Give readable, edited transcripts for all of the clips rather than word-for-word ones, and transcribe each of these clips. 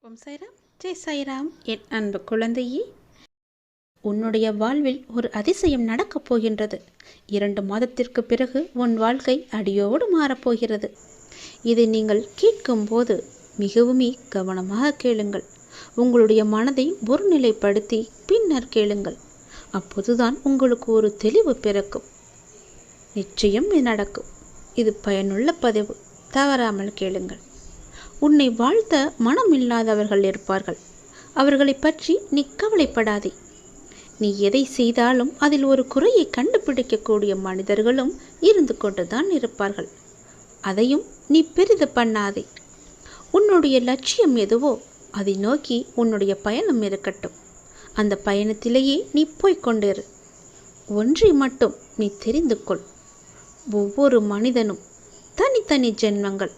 ஓம் சாய்ராம், ஜெய் சாய்ராம். என் அன்பு குழந்தையே, உன்னுடைய வாழ்வில் ஒரு அதிசயம் நடக்கப் போகின்றது. 2 மாதத்திற்கு பிறகு உன் வாழ்க்கை அடியோடு மாறப்போகிறது. இதை நீங்கள் கேட்கும்போது மிகவும் கவனமாக கேளுங்கள். உங்களுடைய மனதை ஒருநிலைப்படுத்தி பின்னர் கேளுங்கள். அப்போதுதான் உங்களுக்கு ஒரு தெளிவு பிறக்கும். நிச்சயம் இது நடக்கும். இது பயனுள்ள பதிவு. தவறாமல் கேளுங்கள். உன்னை வாழ்த்த மனம் இல்லாதவர்கள் இருப்பார்கள். அவர்களை பற்றி நீ கவலைப்படாதே. நீ எதை செய்தாலும் அதில் ஒரு குறையை கண்டுபிடிக்கக்கூடிய மனிதர்களும் இருந்து கொண்டுதான் இருப்பார்கள். அதையும் நீ பெரிது பண்ணாதே. உன்னுடைய லட்சியம் எதுவோ அதை நோக்கி உன்னுடைய பயணம் இருக்கட்டும். அந்த பயணத்திலேயே நீ போய்கொண்டிரு. ஒன்றை மட்டும் நீ தெரிந்து கொள். ஒவ்வொரு மனிதனும் தனித்தனி ஜென்மங்கள்,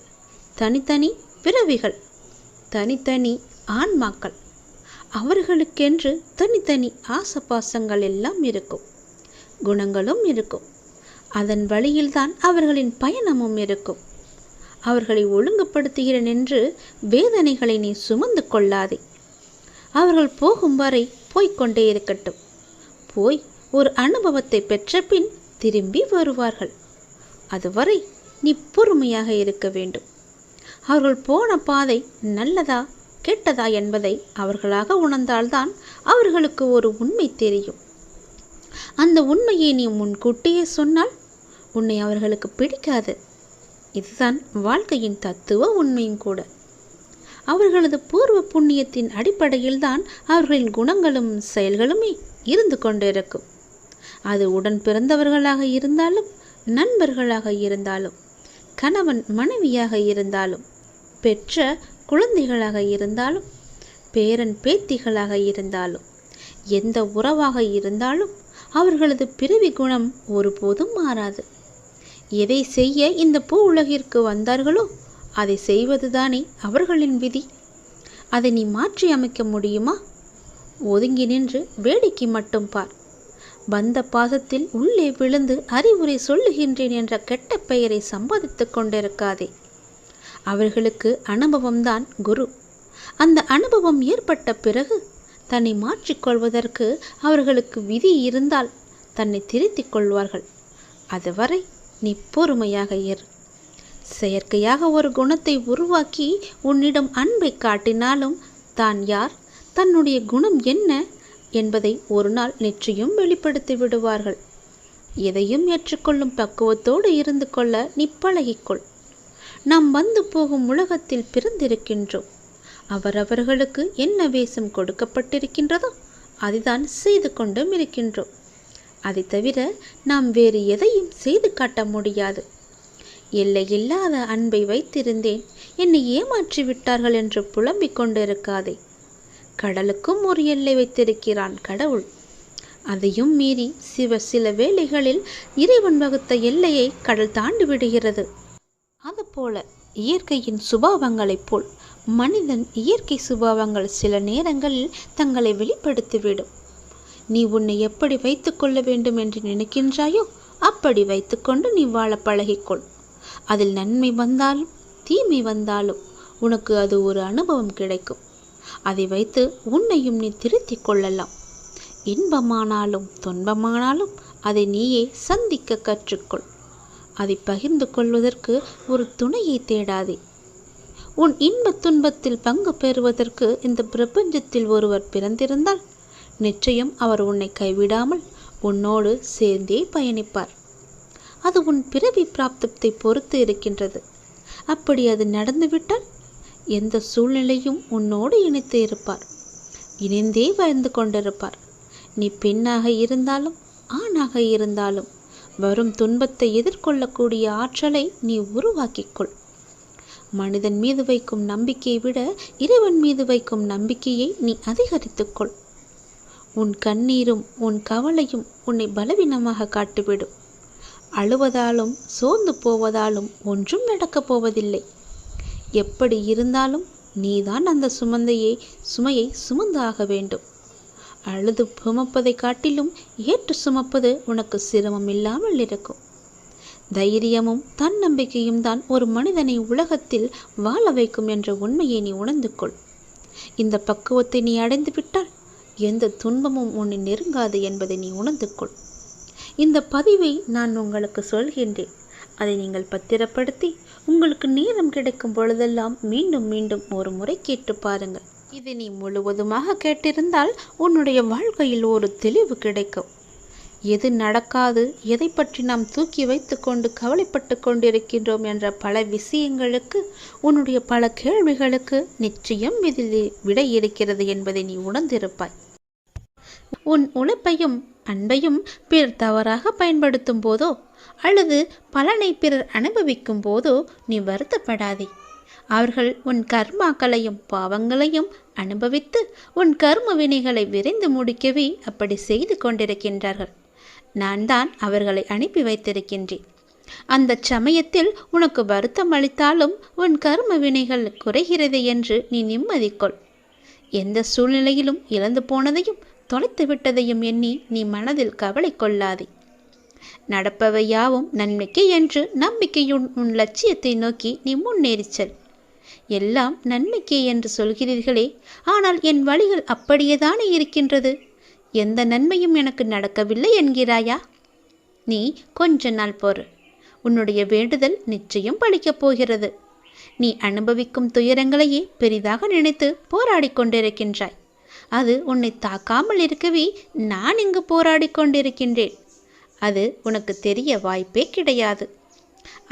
தனித்தனி பிறவிகள், தனித்தனி ஆன்மாக்கள். அவர்களுக்கென்று தனித்தனி ஆசபாசங்கள் எல்லாம் இருக்கும், குணங்களும் இருக்கும். அதன் வழியில்தான் அவர்களின் பயணமும் இருக்கும். அவர்களை ஒழுங்குபடுத்துகிறேன் என்று வேதனைகளை நீ சுமந்து கொள்ளாதே. அவர்கள் போகும் வரை போய்கொண்டே இருக்கட்டும். போய் ஒரு அனுபவத்தை பெற்ற பின் திரும்பி வருவார்கள். அதுவரை நீ பொறுமையாக இருக்க வேண்டும். அவர்கள் போன பாதை நல்லதா கெட்டதா என்பதை அவர்களாக உணர்ந்தால்தான் அவர்களுக்கு ஒரு உண்மை தெரியும். அந்த உண்மையை நீ முன்கூட்டியே சொன்னால் உன்னை அவர்களுக்கு பிடிக்காது. இதுதான் வாழ்க்கையின் தத்துவ உண்மையும் கூட. அவர்களது பூர்வ புண்ணியத்தின் அடிப்படையில்தான் அவர்களின் குணங்களும் செயல்களுமே இருந்து கொண்டிருக்கும். அது உடன் பிறந்தவர்களாக இருந்தாலும், நண்பர்களாக இருந்தாலும், கணவன் மனைவியாக இருந்தாலும், பெற்ற குழந்தைகளாக இருந்தாலும், பேரன் பேத்திகளாக இருந்தாலும், எந்த உறவாக இருந்தாலும் அவர்களது பிறவி குணம் ஒருபோதும் மாறாது. எதை செய்ய இந்த பூ உலகிற்கு வந்தார்களோ அதை செய்வதுதானே அவர்களின் விதி. அதை நீ மாற்றி அமைக்க முடியுமா? ஒதுங்கி நின்று வேடிக்கை மட்டும் பார். வந்த பாசத்தில் உள்ளே விழுந்து அறிவுரை சொல்லுகின்றேன் என்ற கெட்ட பெயரை சம்பாதித்து கொண்டிருக்காதே. அவர்களுக்கு அனுபவம்தான் குரு. அந்த அனுபவம் ஏற்பட்ட பிறகு தன்னை மாற்றிக்கொள்வதற்கு அவர்களுக்கு விதி இருந்தால் தன்னை திருத்திக் கொள்வார்கள். அதுவரை நீ பொறுமையாக இரு. செயற்கையாக ஒரு குணத்தை உருவாக்கி உன்னிடம் அன்பை காட்டினாலும் தான் யார், தன்னுடைய குணம் என்ன என்பதை ஒரு நாள் நிச்சயம் வெளிப்படுத்தி விடுவார்கள். எதையும் ஏற்றுக்கொள்ளும் பக்குவத்தோடு இருந்து கொள்ள நீ பழகிக்கொள். நாம் வந்து போகும் உலகத்தில் பிறந்திருக்கின்றோம். அவரவர்களுக்கு என்ன வேஷம் கொடுக்கப்பட்டிருக்கின்றதோ அதுதான் செய்து கொண்டும் இருக்கின்றோம். அதை தவிர நாம் வேறு எதையும் செய்து காட்ட முடியாது. எல்லையில்லாத அன்பை வைத்திருந்தேன், என்னை ஏமாற்றி விட்டார்கள் என்று புலம்பிக் கொண்டிருக்காதே. கடலுக்கும் ஒரு எல்லை வைத்திருக்கிறான் கடவுள். அதையும் மீறி சில வேளைகளில் இறைவன் வகுத்த எல்லையை கடல் தாண்டி விடுகிறது. அதுபோல இயற்கையின் சுபாவங்களைப் போல் மனிதன் இயற்கை சுபாவங்கள் சில நேரங்களில் தங்களை வெளிப்படுத்திவிடும். நீ உன்னை எப்படி வைத்து கொள்ள வேண்டும் என்று நினைக்கின்றாயோ அப்படி வைத்துக்கொண்டு நீ வாழ பழகிக்கொள். அதில் நன்மை வந்தாலும் தீமை வந்தாலும் உனக்கு அது ஒரு அனுபவம் கிடைக்கும். அதை வைத்து உன்னையும் நீ திருத்திக் கொள்ளலாம். இன்பமானாலும் துன்பமானாலும் அதை நீயே சந்திக்க கற்றுக்கொள். அதை பகிர்ந்து கொள்வதற்கு ஒரு துணையை தேடாதே. உன் இன்ப துன்பத்தில் பங்கு பெறுவதற்கு இந்த பிரபஞ்சத்தில் ஒருவர் பிறந்திருந்தால் நிச்சயம் அவர் உன்னை கைவிடாமல் உன்னோடு சேர்ந்தே பயணிப்பார். அது உன் பிறவி பிராப்தத்தை பொறுத்து இருக்கின்றது. அப்படி அது நடந்துவிட்டால் எந்த சூழ்நிலையும் உன்னோடு இணைத்து இருப்பார். இணைந்தே வாழ்ந்து கொண்டிருப்பார். நீ பெண்ணாக இருந்தாலும் ஆணாக இருந்தாலும் வரும் துன்பத்தை எதிர்கொள்ளக்கூடிய ஆற்றலை நீ உருவாக்கிக்கொள். மனிதன் மீது வைக்கும் நம்பிக்கையை விட இறைவன் மீது வைக்கும் நம்பிக்கையை நீ அதிகரித்துக்கொள். உன் கண்ணீரும் உன் கவலையும் உன்னை பலவீனமாக காட்டிவிடும். அழுவதாலும் சோர்ந்து போவதாலும் ஒன்றும் நடக்கப் போவதில்லை. எப்படி இருந்தாலும் நீதான் அந்த சுமையை சுமந்தாக வேண்டும். அழுது சுமப்பதை காட்டிலும் ஏற்று சுமப்பது உனக்கு சிரமம் இல்லாமல் இருக்கும். தைரியமும் தன்னம்பிக்கையும் தான் ஒரு மனிதனை உலகத்தில் வாழ வைக்கும் என்ற உண்மையை நீ உணர்ந்து கொள். இந்த பக்குவத்தை நீ அடைந்து விட்டால் எந்த துன்பமும் உன்னை நெருங்காது என்பதை நீ உணர்ந்து கொள். இந்த பதிவை நான் உங்களுக்கு சொல்கின்றேன். அதை நீங்கள் பத்திரப்படுத்தி உங்களுக்கு நேரம் கிடைக்கும் பொழுதெல்லாம் மீண்டும் மீண்டும் ஒரு முறை கேட்டு பாருங்கள். இதை நீ முழுவதுமாக கேட்டிருந்தால் உன்னுடைய வாழ்க்கையில் ஒரு தெளிவு கிடைக்கும். எது நடக்காது, எதை பற்றி நாம் தூக்கி வைத்து கொண்டு கவலைப்பட்டு கொண்டிருக்கின்றோம் என்ற பல விஷயங்களுக்கு, உன்னுடைய பல கேள்விகளுக்கு நிச்சயம் இதில் விடை இருக்கிறது என்பதை நீ உணர்ந்திருப்பாய். உன் உழைப்பையும் அன்பையும் பிறர் தவறாக பயன்படுத்தும் போதோ அல்லது பலனை பிறர் அனுபவிக்கும் போதோ நீ வருத்தப்படாதே. அவர்கள் உன் கர்மாக்களையும் பாவங்களையும் அனுபவித்து உன் கர்ம வினைகளை விரைந்து முடிக்கவே அப்படி செய்து கொண்டிருக்கின்றார்கள். நான் தான் அவர்களை அனுப்பி வைத்திருக்கின்றேன். அந்த சமயத்தில் உனக்கு வருத்தம் அளித்தாலும் உன் கர்ம வினைகள் குறைகிறது என்று நீ நிம்மதி கொள். எந்த சூழ்நிலையிலும் இழந்து போனதையும் தொலைத்து விட்டதையும் எண்ணி நீ மனதில் கவலை கொள்ளாதே. நடப்பவை யாவும் நன்மைக்கு என்று நம்பிக்கையுன் உன் லட்சியத்தை நோக்கி நீ முன்னேறிச் செல். எல்லாம் நன்மைக்கே என்று சொல்கிறீர்களே, ஆனால் என் வழிகள் அப்படியேதானே இருக்கின்றது. எந்த நன்மையும் எனக்கு நடக்கவில்லை என்கிறாயா? நீ கொஞ்ச நாள் பொறு. உன்னுடைய வேண்டுதல் நிச்சயம் பலிக்கப் போகிறது. நீ அனுபவிக்கும் துயரங்களையே பெரிதாக நினைத்து போராடி கொண்டிருக்கின்றாய். அது உன்னை தாக்காமல் இருக்கவே நான் இங்கு போராடி கொண்டிருக்கின்றேன். அது உனக்கு தெரிய வாய்ப்பே கிடையாது.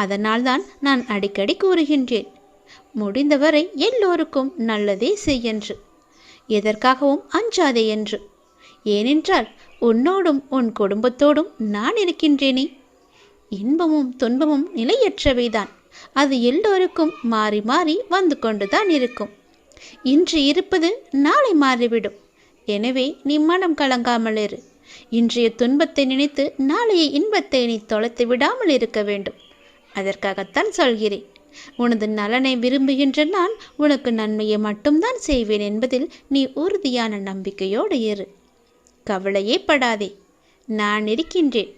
அதனால்தான் நான் அடிக்கடி கூறுகின்றேன், முடிந்தவரை எல்லோருக்கும் நல்லதே செய்யென்று, எதற்காகவும் அஞ்சாதே என்று. ஏனென்றால் உன்னோடும் உன் குடும்பத்தோடும் நான் இருக்கின்றேனே. இன்பமும் துன்பமும் நிலையற்றவைதான். அது எல்லோருக்கும் மாறி மாறி வந்து கொண்டுதான் இருக்கும். இன்று இருப்பது நாளை மாறிவிடும். எனவே நீ மனம் கலங்காமல் இரு. இன்றைய துன்பத்தை நினைத்து நாளைய இன்பத்தை நீ தொலைத்து விடாமல் இருக்க வேண்டும். அதற்காகத்தான் சொல்கிறேன். உனது நலனை விரும்புகின்ற நான் உனக்கு நன்மையை மட்டும்தான் செய்வேன் என்பதில் நீ உறுதியான நம்பிக்கையோடு இரு. கவலையே படாதே. நான் இருக்கின்றேன்.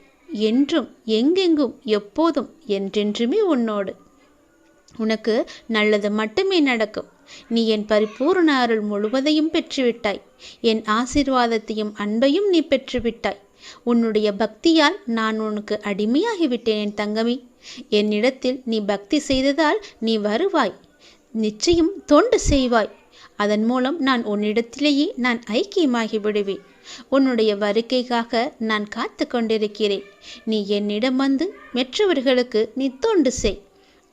என்றும் எங்கெங்கும் எப்போதும் என்றென்றுமே உன்னோடு. உனக்கு நல்லது மட்டுமே நடக்கும். நீ என் பரிபூர்ண அருள் முழுவதையும் பெற்றுவிட்டாய். என் ஆசீர்வாதத்தையும் அன்பையும் நீ பெற்றுவிட்டாய். உன்னுடைய பக்தியால் நான் உனக்கு அடிமையாகிவிட்டேன் என் தங்கமே. என்னிடத்தில் நீ பக்தி செய்ததால் நீ வருவாய். நிச்சயம் தொண்டு செய்வாய். அதன் மூலம் நான் உன்னிடத்திலேயே நான் ஐக்கியமாகி விடுவேன். உன்னுடைய வருகைக்காக நான் காத்து கொண்டிருக்கிறேன். நீ என்னிடம் வந்து மற்றவர்களுக்கு நீ தொண்டு செய்.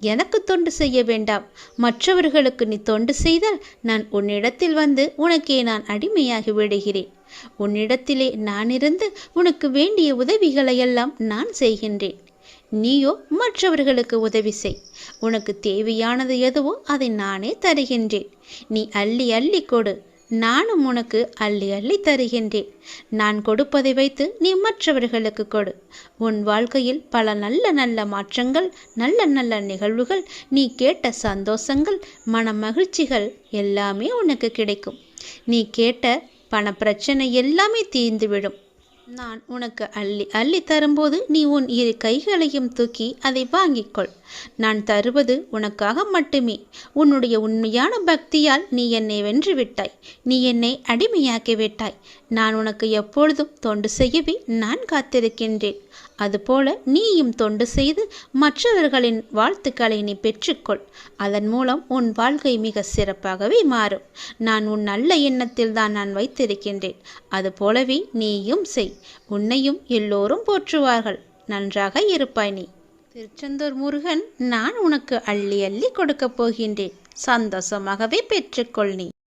எனக்கு தொண்டு செய்ய வேண்டாம். மற்றவர்களுக்கு நீ தொண்டு செய்தால் நான் உன்னிடத்தில் வந்து உனக்கே நான் அடிமையாகி விடுகிறேன். உன்னிடத்திலே நான் இருந்து உனக்கு வேண்டிய உதவிகளையெல்லாம் நான் செய்கின்றேன். நீயோ மற்றவர்களுக்கு உதவி செய். உனக்கு தேவையானது எதுவோ அதை நானே தருகின்றேன். நீ அள்ளி அள்ளி கொடு. நானும் உனக்கு அள்ளி அள்ளி தருகின்றேன். நான் கொடுப்பதை வைத்து நீ மற்றவர்களுக்கு கொடு. உன் வாழ்க்கையில் பல நல்ல நல்ல மாற்றங்கள், நல்ல நல்ல நிகழ்வுகள், நீ கேட்ட சந்தோஷங்கள், மன மகிழ்ச்சிகள் எல்லாமே உனக்கு கிடைக்கும். நீ கேட்ட பண பிரச்சனை எல்லாமே தீர்ந்துவிடும். நான் உனக்கு அள்ளி அள்ளி தரும்போது நீ உன் இரு கைகளையும் தூக்கி அதை வாங்கிக்கொள். நான் தருவது உனக்காக மட்டுமே. உன்னுடைய உண்மையான பக்தியால் நீ என்னை வென்று விட்டாய். நீ என்னை அடிமையாக்கி விட்டாய். நான் உனக்கு எப்பொழுதும் தொண்டு செய்யவே நான் காத்திருக்கின்றேன். அதுபோல நீயும் தொண்டு செய்து மற்றவர்களின் வாழ்த்துக்களை நீ பெற்றுக்கொள். அதன் மூலம் உன் வாழ்க்கை மிக சிறப்பாகவே மாறும். நான் உன் நல்ல எண்ணத்தில் தான் நான் வைத்திருக்கின்றேன். அதுபோலவே நீயும் செய். உன்னையும் எல்லோரும் போற்றுவார்கள். நன்றாக இருப்பாய் நீ. திருச்செந்தூர் முருகன் நான் உனக்கு அள்ளி அள்ளி கொடுக்கப் போகின்றேன். சந்தோஷமாகவே பெற்றுக்கொள் நீ.